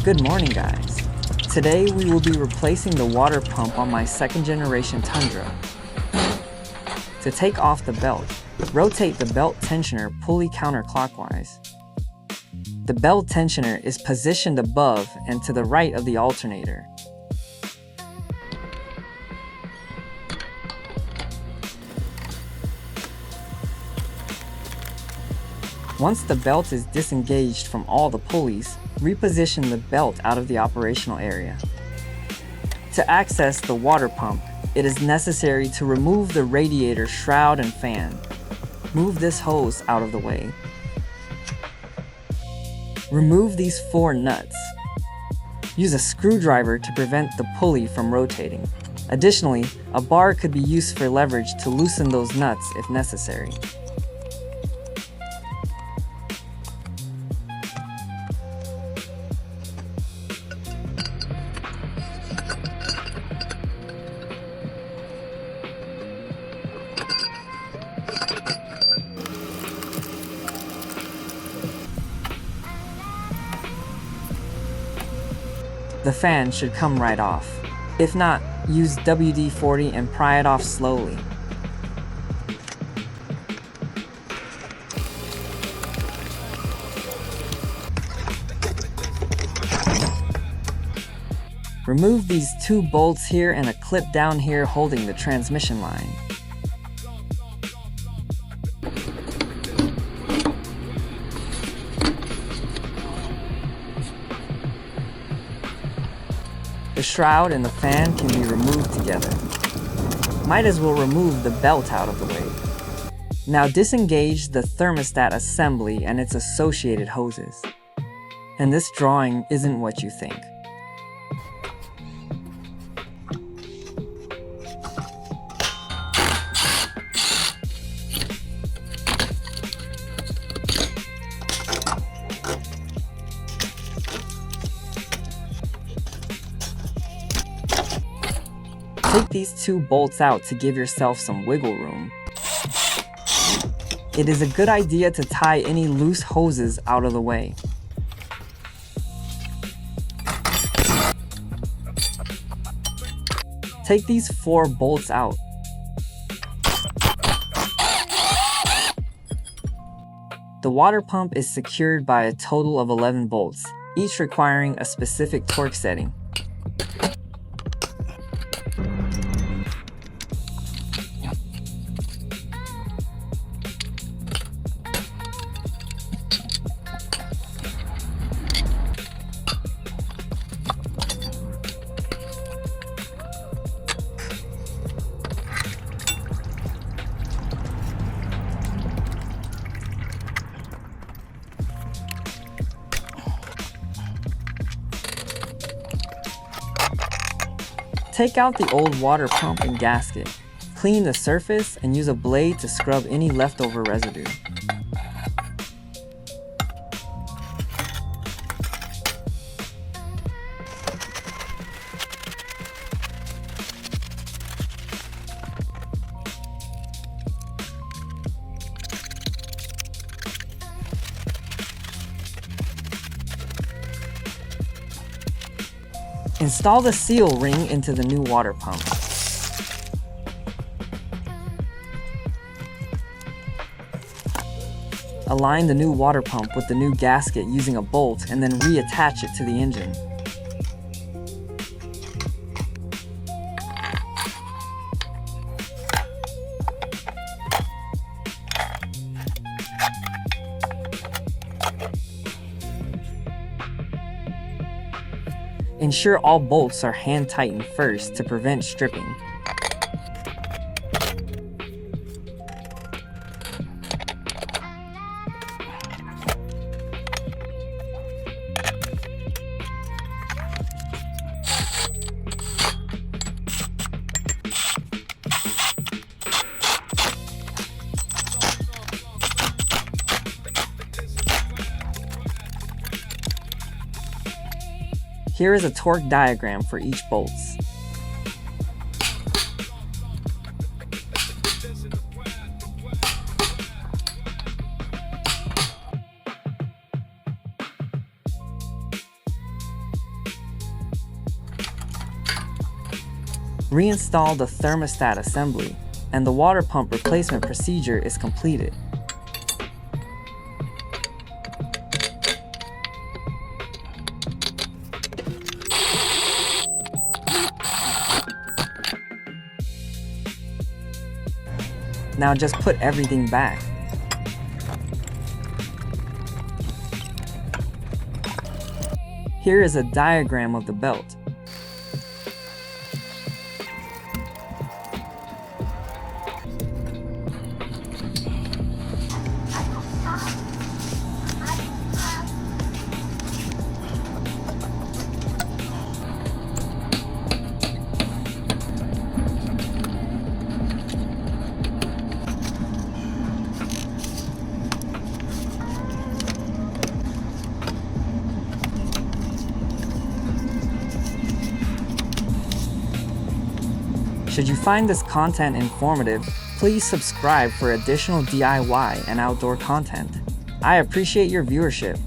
Good morning, guys. Today we will be replacing the water pump on my second generation Tundra. To take off the belt, rotate the belt tensioner pulley counterclockwise. The belt tensioner is positioned above and to the right of the alternator. Once the belt is disengaged from all the pulleys, reposition the belt out of the operational area. To access the water pump, it is necessary to remove the radiator, shroud, and fan. Move this hose out of the way. Remove these 4 nuts. Use a screwdriver to prevent the pulley from rotating. Additionally, a bar could be used for leverage to loosen those nuts if necessary. The fan should come right off. If not, use WD-40 and pry it off slowly. Remove these 2 bolts here and a clip down here holding the transmission line. The shroud and the fan can be removed together. Might as well remove the belt out of the way. Now disengage the thermostat assembly and its associated hoses. And this drawing isn't what you think. Take these 2 bolts out to give yourself some wiggle room. It is a good idea to tie any loose hoses out of the way. Take these 4 bolts out. The water pump is secured by a total of 11 bolts, each requiring a specific torque setting. Take out the old water pump and gasket. Clean the surface and use a blade to scrub any leftover residue. Install the seal ring into the new water pump. Align the new water pump with the new gasket using a bolt and then reattach it to the engine. Ensure all bolts are hand tightened first to prevent stripping. Here is a torque diagram for each bolt. Reinstall the thermostat assembly, and the water pump replacement procedure is completed. Now just put everything back. Here is a diagram of the belt. Should you find this content informative, please subscribe for additional DIY and outdoor content. I appreciate your viewership.